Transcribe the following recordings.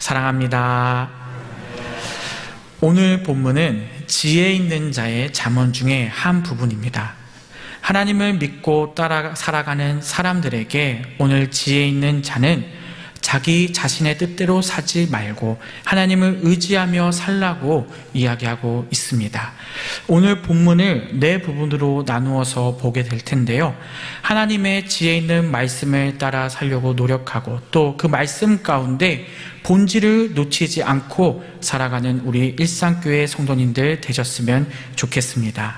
사랑합니다. 오늘 본문은 지혜 있는 자의 잠언 중에 한 부분입니다. 하나님을 믿고 따라 살아가는 사람들에게 오늘 지혜 있는 자는 자기 자신의 뜻대로 사지 말고 하나님을 의지하며 살라고 이야기하고 있습니다. 오늘 본문을 네 부분으로 나누어서 보게 될 텐데요. 하나님의 지혜 있는 말씀을 따라 살려고 노력하고 또 그 말씀 가운데 본질을 놓치지 않고 살아가는 우리 일상교회 성도님들 되셨으면 좋겠습니다.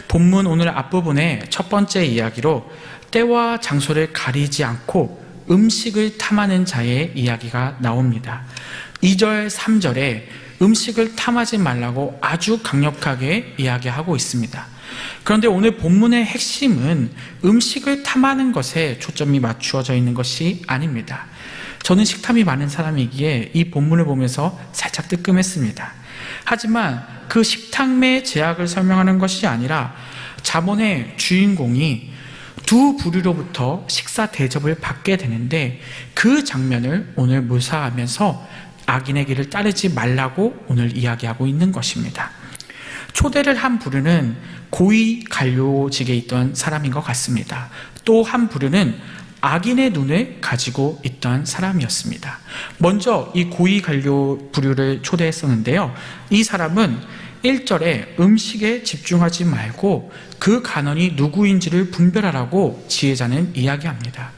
본문 오늘 앞부분의 첫 번째 이야기로 때와 장소를 가리지 않고 음식을 탐하는 자의 이야기가 나옵니다. 2절, 3절에 음식을 탐하지 말라고 아주 강력하게 이야기하고 있습니다. 그런데 오늘 본문의 핵심은 음식을 탐하는 것에 초점이 맞추어져 있는 것이 아닙니다. 저는 식탐이 많은 사람이기에 이 본문을 보면서 살짝 뜨끔했습니다. 하지만 그 식탐의 제약을 설명하는 것이 아니라 잠언의 주인공이 두 부류로부터 식사 대접을 받게 되는데 그 장면을 오늘 묘사하면서 악인의 길을 따르지 말라고 오늘 이야기하고 있는 것입니다. 초대를 한 부류는 고위 관료직에 있던 사람인 것 같습니다. 또 한 부류는 악인의 눈을 가지고 있던 사람이었습니다. 먼저 이 고위 관료 부류를 초대했었는데요. 이 사람은 1절에 음식에 집중하지 말고 그 간원이 누구인지를 분별하라고 지혜자는 이야기합니다.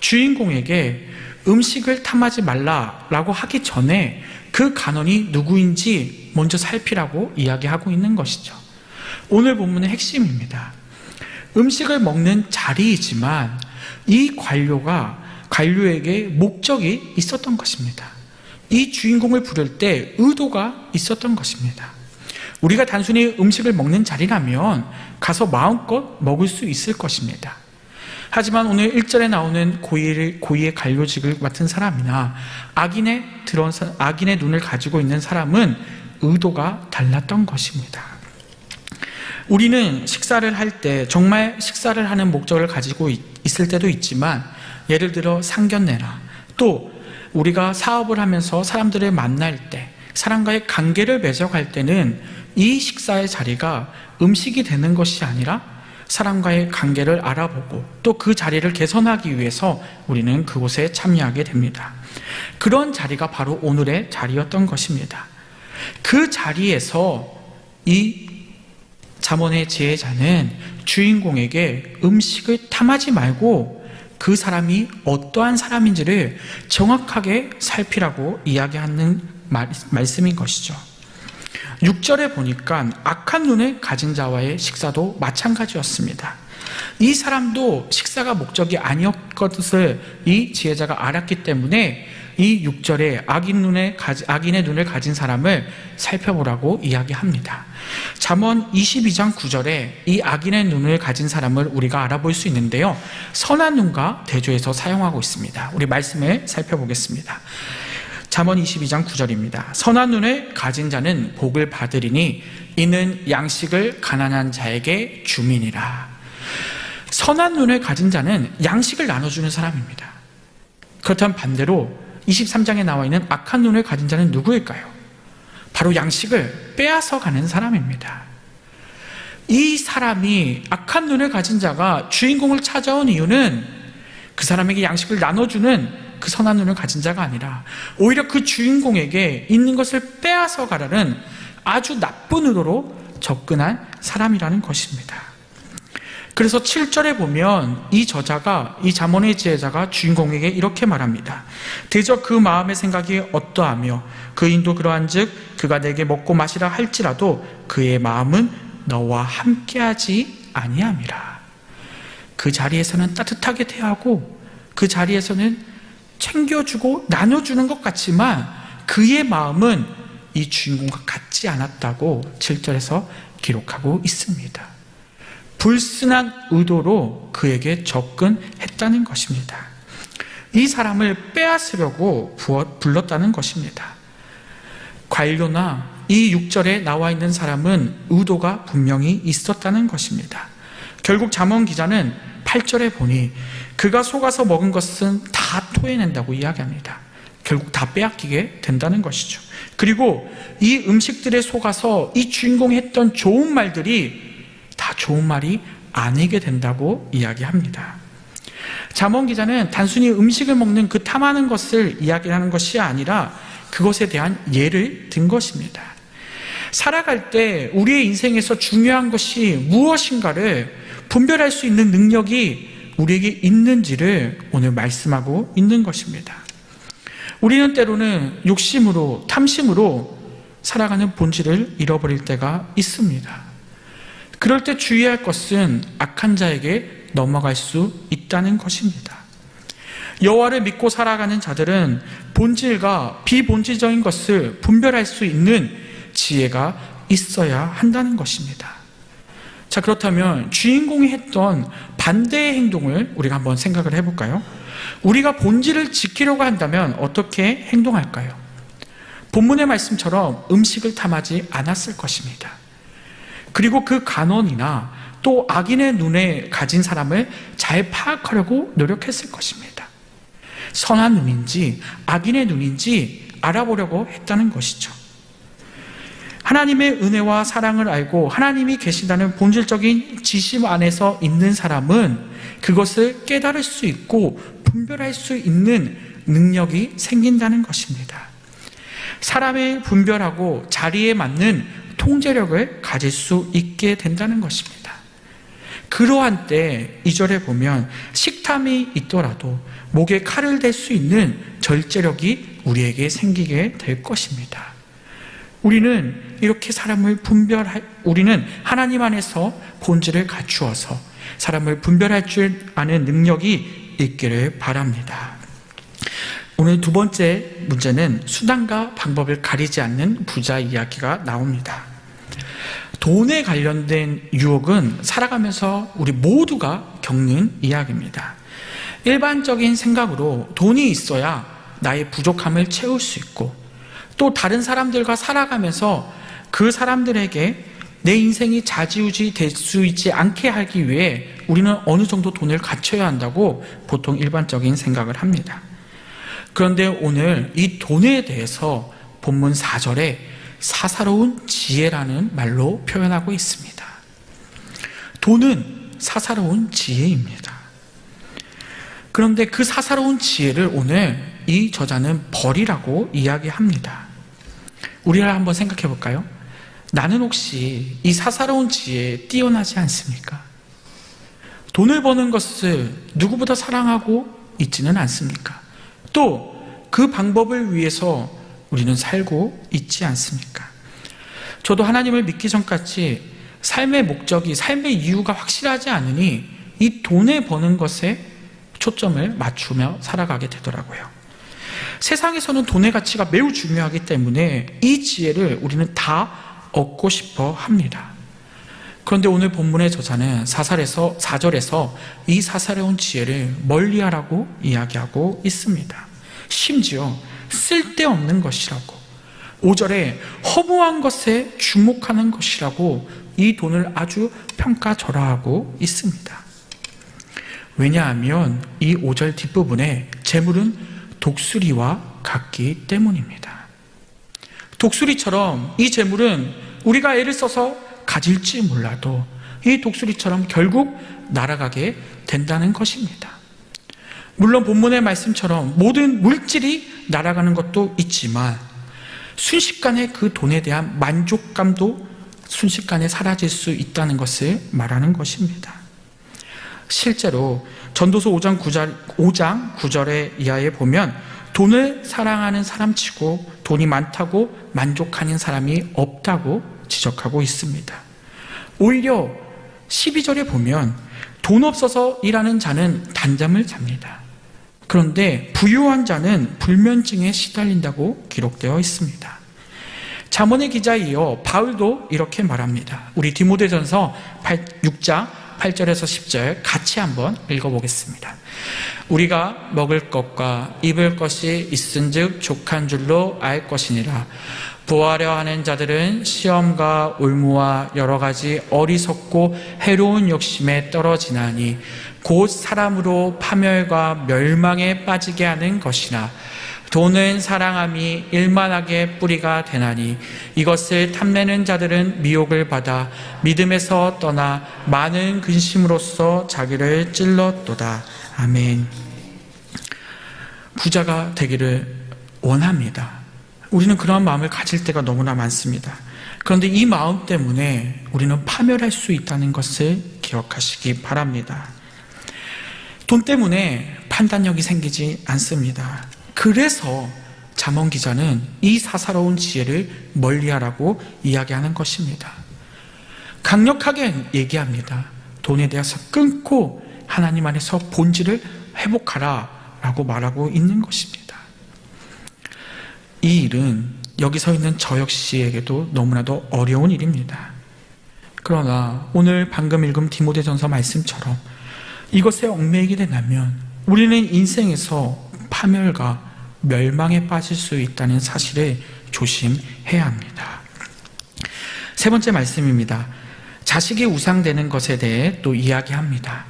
주인공에게 음식을 탐하지 말라라고 하기 전에 그 간원이 누구인지 먼저 살피라고 이야기하고 있는 것이죠. 오늘 본문의 핵심입니다. 음식을 먹는 자리이지만 이 관료에게 목적이 있었던 것입니다. 이 주인공을 부를 때 의도가 있었던 것입니다. 우리가 단순히 음식을 먹는 자리라면 가서 마음껏 먹을 수 있을 것입니다. 하지만 오늘 1절에 나오는 고위의 관료직을 맡은 사람이나 악인의 눈을 가지고 있는 사람은 의도가 달랐던 것입니다. 우리는 식사를 할 때 정말 식사를 하는 목적을 가지고 있을 때도 있지만 예를 들어 상견례나 또 우리가 사업을 하면서 사람들을 만날 때 사람과의 관계를 맺어갈 때는 이 식사의 자리가 음식이 되는 것이 아니라 사람과의 관계를 알아보고 또 그 자리를 개선하기 위해서 우리는 그곳에 참여하게 됩니다. 그런 자리가 바로 오늘의 자리였던 것입니다. 그 자리에서 이 잠언의 지혜자는 주인공에게 음식을 탐하지 말고 그 사람이 어떠한 사람인지를 정확하게 살피라고 이야기하는 말씀인 것이죠. 6절에 보니까 악한 눈을 가진 자와의 식사도 마찬가지였습니다. 이 사람도 식사가 목적이 아니었것을 이 지혜자가 알았기 때문에 이 6절에 악인의 눈을 가진 사람을 살펴보라고 이야기합니다. 잠언 22장 9절에 이 악인의 눈을 가진 사람을 우리가 알아볼 수 있는데요. 선한 눈과 대조해서 사용하고 있습니다. 우리 말씀을 살펴보겠습니다. 잠언 22장 9절입니다. 선한 눈을 가진 자는 복을 받으리니 이는 양식을 가난한 자에게 주민이라. 선한 눈을 가진 자는 양식을 나눠주는 사람입니다. 그렇다면 반대로 23장에 나와 있는 악한 눈을 가진 자는 누구일까요? 바로 양식을 빼앗아 가는 사람입니다. 이 사람이 악한 눈을 가진 자가 주인공을 찾아온 이유는 그 사람에게 양식을 나눠주는 그 선한 눈을 가진 자가 아니라 오히려 그 주인공에게 있는 것을 빼앗아 가라는 아주 나쁜 의도로 접근한 사람이라는 것입니다. 그래서 7절에 보면 이 잠언의 지혜자가 주인공에게 이렇게 말합니다. 대저 그 마음의 생각이 어떠하며 그 인도 그러한즉 그가 내게 먹고 마시라 할지라도 그의 마음은 너와 함께하지 아니함이라. 그 자리에서는 따뜻하게 대하고 그 자리에서는 챙겨주고 나눠주는 것 같지만 그의 마음은 이 주인공과 같지 않았다고 7절에서 기록하고 있습니다. 불순한 의도로 그에게 접근했다는 것입니다. 이 사람을 빼앗으려고 불렀다는 것입니다. 관료나 이 6절에 나와 있는 사람은 의도가 분명히 있었다는 것입니다. 결국 잠언 기자는 8절에 보니 그가 속아서 먹은 것은 다 토해낸다고 이야기합니다. 결국 다 빼앗기게 된다는 것이죠. 그리고 이 음식들에 속아서 이 주인공이 했던 좋은 말들이 다 좋은 말이 아니게 된다고 이야기합니다. 잠언 기자는 단순히 음식을 먹는 그 탐하는 것을 이야기하는 것이 아니라 그것에 대한 예를 든 것입니다. 살아갈 때 우리의 인생에서 중요한 것이 무엇인가를 분별할 수 있는 능력이 우리에게 있는지를 오늘 말씀하고 있는 것입니다. 우리는 때로는 욕심으로, 탐심으로 살아가는 본질을 잃어버릴 때가 있습니다. 그럴 때 주의할 것은 악한 자에게 넘어갈 수 있다는 것입니다. 여호와를 믿고 살아가는 자들은 본질과 비본질적인 것을 분별할 수 있는 지혜가 있어야 한다는 것입니다. 자, 그렇다면 주인공이 했던 반대의 행동을 우리가 한번 생각을 해볼까요? 우리가 본질을 지키려고 한다면 어떻게 행동할까요? 본문의 말씀처럼 음식을 탐하지 않았을 것입니다. 그리고 그 간언이나 또 악인의 눈에 가진 사람을 잘 파악하려고 노력했을 것입니다. 선한 눈인지 악인의 눈인지 알아보려고 했다는 것이죠. 하나님의 은혜와 사랑을 알고 하나님이 계신다는 본질적인 지심 안에서 있는 사람은 그것을 깨달을 수 있고 분별할 수 있는 능력이 생긴다는 것입니다. 사람을 분별하고 자리에 맞는 통제력을 가질 수 있게 된다는 것입니다. 그러한 때 2절에 보면 식탐이 있더라도 목에 칼을 댈 수 있는 절제력이 우리에게 생기게 될 것입니다. 우리는 이렇게 사람을 우리는 하나님 안에서 본질을 갖추어서 사람을 분별할 줄 아는 능력이 있기를 바랍니다. 오늘 두 번째 문제는 수단과 방법을 가리지 않는 부자 이야기가 나옵니다. 돈에 관련된 유혹은 살아가면서 우리 모두가 겪는 이야기입니다. 일반적인 생각으로 돈이 있어야 나의 부족함을 채울 수 있고 또 다른 사람들과 살아가면서 그 사람들에게 내 인생이 좌지우지 될 수 있지 않게 하기 위해 우리는 어느 정도 돈을 갖춰야 한다고 보통 일반적인 생각을 합니다. 그런데 오늘 이 돈에 대해서 본문 4절에 사사로운 지혜라는 말로 표현하고 있습니다. 돈은 사사로운 지혜입니다. 그런데 그 사사로운 지혜를 오늘 이 저자는 벌이라고 이야기합니다. 우리가 한번 생각해 볼까요? 나는 혹시 이 사사로운 지혜에 뛰어나지 않습니까? 돈을 버는 것을 누구보다 사랑하고 있지는 않습니까? 또 그 방법을 위해서 우리는 살고 있지 않습니까? 저도 하나님을 믿기 전까지 삶의 목적이, 삶의 이유가 확실하지 않으니 이 돈을 버는 것에 초점을 맞추며 살아가게 되더라고요. 세상에서는 돈의 가치가 매우 중요하기 때문에 이 지혜를 우리는 다 얻고 싶어 합니다. 그런데 오늘 본문의 저자는 4절에서 이 사사로운 지혜를 멀리하라고 이야기하고 있습니다. 심지어 쓸데없는 것이라고, 5절에 허무한 것에 주목하는 것이라고 이 돈을 아주 평가절하하고 있습니다. 왜냐하면 이 5절 뒷부분에 재물은 독수리와 같기 때문입니다. 독수리처럼 이 재물은 우리가 애를 써서 가질지 몰라도 이 독수리처럼 결국 날아가게 된다는 것입니다. 물론 본문의 말씀처럼 모든 물질이 날아가는 것도 있지만 순식간에 그 돈에 대한 만족감도 순식간에 사라질 수 있다는 것을 말하는 것입니다. 실제로 전도서 5장 9절의 이하에 보면 돈을 사랑하는 사람치고 돈이 많다고 만족하는 사람이 없다고 지적하고 있습니다. 오히려 12절에 보면 돈 없어서 일하는 자는 단잠을 잡니다. 그런데 부유한 자는 불면증에 시달린다고 기록되어 있습니다. 잠언의 기자에 이어 바울도 이렇게 말합니다. 우리 디모데전서 6장 8절에서 10절 같이 한번 읽어보겠습니다. 우리가 먹을 것과 입을 것이 있은즉 족한 줄로 알 것이니라. 부하려 하는 자들은 시험과 올무와 여러 가지 어리석고 해로운 욕심에 떨어지나니 곧 사람으로 파멸과 멸망에 빠지게 하는 것이나 돈은 사랑함이 일만하게 뿌리가 되나니 이것을 탐내는 자들은 미혹을 받아 믿음에서 떠나 많은 근심으로써 자기를 찔렀도다. 아멘. 부자가 되기를 원합니다. 우리는 그런 마음을 가질 때가 너무나 많습니다. 그런데 이 마음 때문에 우리는 파멸할 수 있다는 것을 기억하시기 바랍니다. 돈 때문에 판단력이 생기지 않습니다. 그래서 잠언 기자는 이 사사로운 지혜를 멀리하라고 이야기하는 것입니다. 강력하게 얘기합니다. 돈에 대해서 끊고 하나님 안에서 본질을 회복하라 라고 말하고 있는 것입니다. 이 일은 여기 서 있는 저 역시에게도 너무나도 어려운 일입니다. 그러나 오늘 방금 읽은 디모데전서 말씀처럼 이것에 얽매이게 된다면 우리는 인생에서 파멸과 멸망에 빠질 수 있다는 사실을 조심해야 합니다. 세 번째 말씀입니다. 자식이 우상되는 것에 대해 또 이야기합니다.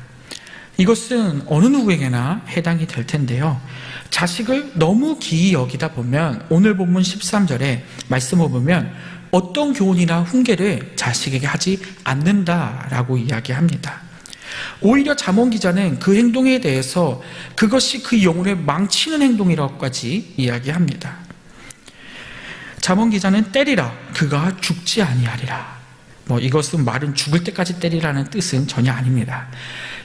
이것은 어느 누구에게나 해당이 될 텐데요. 자식을 너무 기이 여기다 보면 오늘 본문 13절에 말씀을 보면 어떤 교훈이나 훈계를 자식에게 하지 않는다라고 이야기합니다. 오히려 잠언 기자는 그 행동에 대해서 그것이 그 영혼을 망치는 행동이라고까지 이야기합니다. 잠언 기자는 때리라 그가 죽지 아니하리라. 이것은 말은 죽을 때까지 때리라는 뜻은 전혀 아닙니다.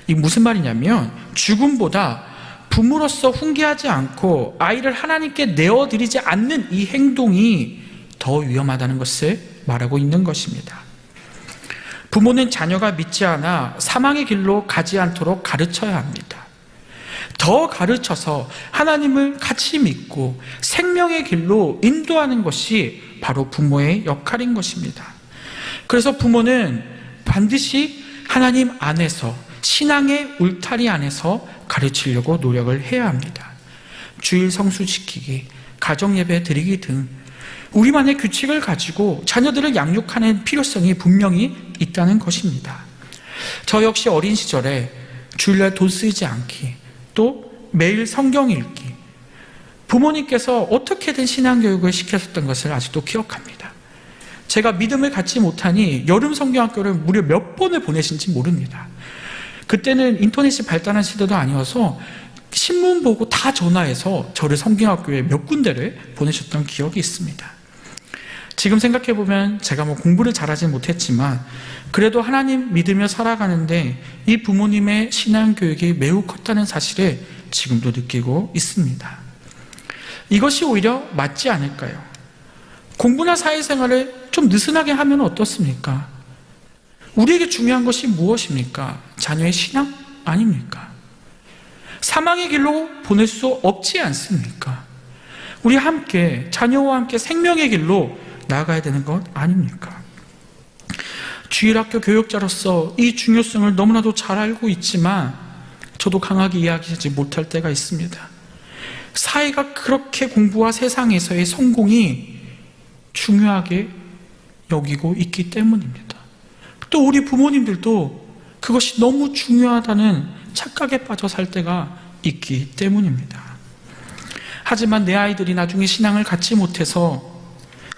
이 무슨 말이냐면 죽음보다 부모로서 훈계하지 않고 아이를 하나님께 내어드리지 않는 이 행동이 더 위험하다는 것을 말하고 있는 것입니다. 부모는 자녀가 믿지 않아 사망의 길로 가지 않도록 가르쳐야 합니다. 더 가르쳐서 하나님을 같이 믿고 생명의 길로 인도하는 것이 바로 부모의 역할인 것입니다. 그래서 부모는 반드시 하나님 안에서 신앙의 울타리 안에서 가르치려고 노력을 해야 합니다. 주일 성수 지키기, 가정예배 드리기 등 우리만의 규칙을 가지고 자녀들을 양육하는 필요성이 분명히 있다는 것입니다. 저 역시 어린 시절에 주일날 돈 쓰이지 않기, 또 매일 성경 읽기, 부모님께서 어떻게든 신앙교육을 시켰었던 것을 아직도 기억합니다. 제가 믿음을 갖지 못하니 여름 성경학교를 무려 몇 번을 보내신지 모릅니다. 그때는 인터넷이 발달한 시대도 아니어서 신문 보고 다 전화해서 저를 성경학교에 몇 군데를 보내셨던 기억이 있습니다. 지금 생각해보면 제가 공부를 잘하지 못했지만 그래도 하나님 믿으며 살아가는데 이 부모님의 신앙교육이 매우 컸다는 사실을 지금도 느끼고 있습니다. 이것이 오히려 맞지 않을까요? 공부나 사회생활을 좀 느슨하게 하면 어떻습니까? 우리에게 중요한 것이 무엇입니까? 자녀의 신앙 아닙니까? 사망의 길로 보낼 수 없지 않습니까? 우리 함께 자녀와 함께 생명의 길로 나아가야 되는 것 아닙니까? 주일학교 교육자로서 이 중요성을 너무나도 잘 알고 있지만 저도 강하게 이야기하지 못할 때가 있습니다. 사회가 그렇게 공부와 세상에서의 성공이 중요하게 여기고 있기 때문입니다. 또 우리 부모님들도 그것이 너무 중요하다는 착각에 빠져 살 때가 있기 때문입니다. 하지만 내 아이들이 나중에 신앙을 갖지 못해서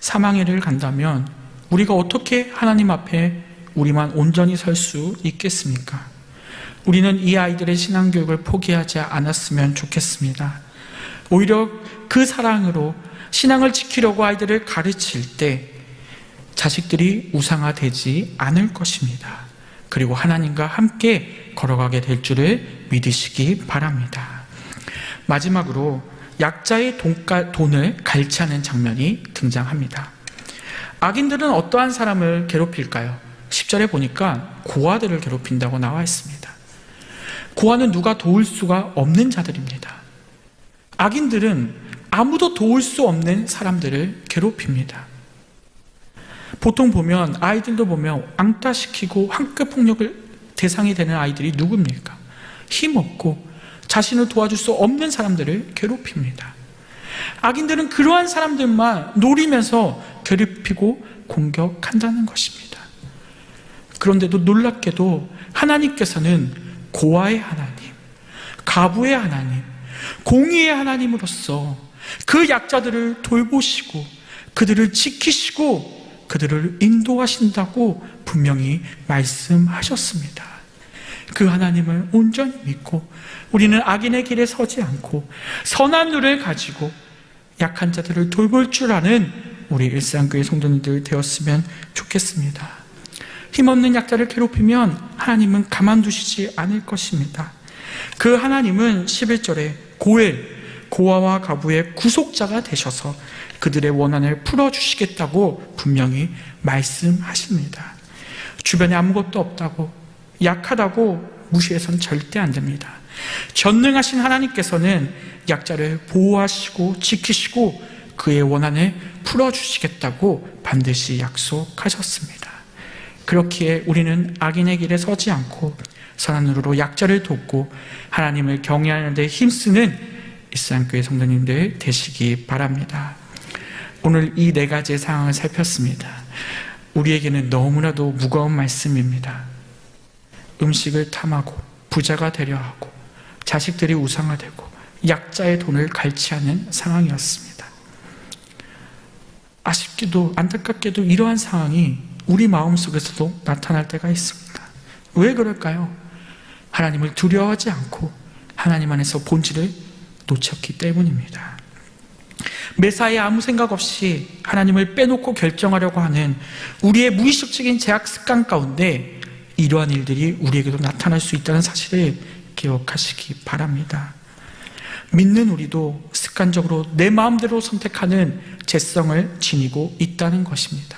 사망의 길을 간다면 우리가 어떻게 하나님 앞에 우리만 온전히 설 수 있겠습니까? 우리는 이 아이들의 신앙교육을 포기하지 않았으면 좋겠습니다. 오히려 그 사랑으로 신앙을 지키려고 아이들을 가르칠 때 자식들이 우상화되지 않을 것입니다. 그리고 하나님과 함께 걸어가게 될 줄을 믿으시기 바랍니다. 마지막으로 약자의 돈을 갈취하는 장면이 등장합니다. 악인들은 어떠한 사람을 괴롭힐까요? 10절에 보니까 고아들을 괴롭힌다고 나와 있습니다. 고아는 누가 도울 수가 없는 자들입니다. 악인들은 아무도 도울 수 없는 사람들을 괴롭힙니다. 보통 보면 아이들도 보면 앙따시키고 학교폭력을 대상이 되는 아이들이 누굽니까? 힘없고 자신을 도와줄 수 없는 사람들을 괴롭힙니다. 악인들은 그러한 사람들만 노리면서 괴롭히고 공격한다는 것입니다. 그런데도 놀랍게도 하나님께서는 고아의 하나님, 가부의 하나님, 공의의 하나님으로서 그 약자들을 돌보시고 그들을 지키시고 그들을 인도하신다고 분명히 말씀하셨습니다. 그 하나님을 온전히 믿고 우리는 악인의 길에 서지 않고 선한 눈을 가지고 약한 자들을 돌볼 줄 아는 우리 일상교회 성도님들 되었으면 좋겠습니다. 힘없는 약자를 괴롭히면 하나님은 가만두시지 않을 것입니다. 그 하나님은 11절에 고아와 가부의 구속자가 되셔서 그들의 원한을 풀어주시겠다고 분명히 말씀하십니다. 주변에 아무것도 없다고, 약하다고 무시해서는 절대 안 됩니다. 전능하신 하나님께서는 약자를 보호하시고 지키시고 그의 원한을 풀어주시겠다고 반드시 약속하셨습니다. 그렇기에 우리는 악인의 길에 서지 않고 선한 눈으로 약자를 돕고 하나님을 경외하는 데 힘쓰는 일상교회 성도님들 되시기 바랍니다. 오늘 이 4가지의 상황을 살폈습니다. 우리에게는 너무나도 무거운 말씀입니다. 음식을 탐하고 부자가 되려 하고 자식들이 우상화되고 약자의 돈을 갈취하는 상황이었습니다. 아쉽게도 안타깝게도 이러한 상황이 우리 마음속에서도 나타날 때가 있습니다. 왜 그럴까요? 하나님을 두려워하지 않고 하나님 안에서 본질을 놓쳤기 때문입니다. 매사에 아무 생각 없이 하나님을 빼놓고 결정하려고 하는 우리의 무의식적인 제약 습관 가운데 이러한 일들이 우리에게도 나타날 수 있다는 사실을 기억하시기 바랍니다. 믿는 우리도 습관적으로 내 마음대로 선택하는 죄성을 지니고 있다는 것입니다.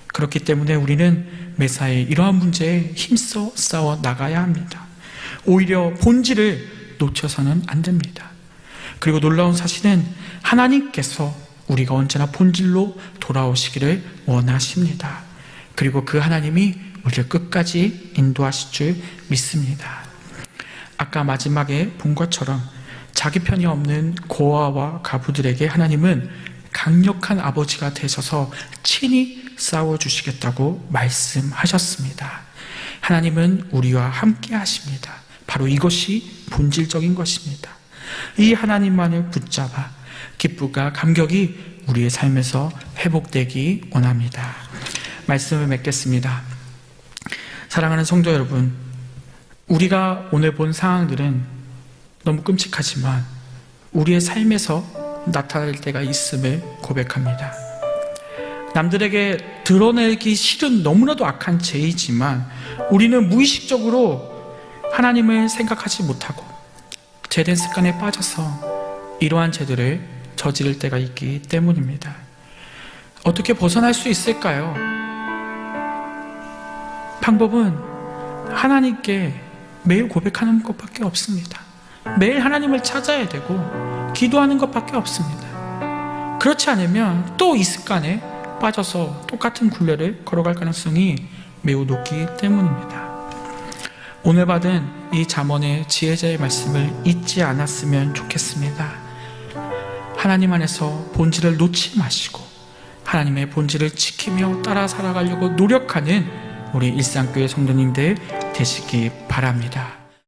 그렇기 때문에 우리는 매사에 이러한 문제에 힘써 싸워 나가야 합니다. 오히려 본질을 놓쳐서는 안 됩니다. 그리고 놀라운 사실은 하나님께서 우리가 언제나 본질로 돌아오시기를 원하십니다. 그리고 그 하나님이 우리를 끝까지 인도하실 줄 믿습니다. 아까 마지막에 본 것처럼 자기 편이 없는 고아와 가부들에게 하나님은 강력한 아버지가 되셔서 친히 싸워주시겠다고 말씀하셨습니다. 하나님은 우리와 함께 하십니다. 바로 이것이 본질적인 것입니다. 이 하나님만을 붙잡아 기쁨과 감격이 우리의 삶에서 회복되기 원합니다. 말씀을 맺겠습니다. 사랑하는 성도 여러분, 우리가 오늘 본 상황들은 너무 끔찍하지만 우리의 삶에서 나타날 때가 있음을 고백합니다. 남들에게 드러내기 싫은 너무나도 악한 죄이지만 우리는 무의식적으로 하나님을 생각하지 못하고 죄된 습관에 빠져서 이러한 죄들을 저지를 때가 있기 때문입니다. 어떻게 벗어날 수 있을까요? 방법은 하나님께 매일 고백하는 것밖에 없습니다. 매일 하나님을 찾아야 되고 기도하는 것밖에 없습니다. 그렇지 않으면 또 이 습관에 빠져서 똑같은 굴레를 걸어갈 가능성이 매우 높기 때문입니다. 오늘 받은 이 잠언의 지혜자의 말씀을 잊지 않았으면 좋겠습니다. 하나님 안에서 본질을 놓지 마시고 하나님의 본질을 지키며 따라 살아가려고 노력하는 우리 일상교회 성도님들 되시기 바랍니다.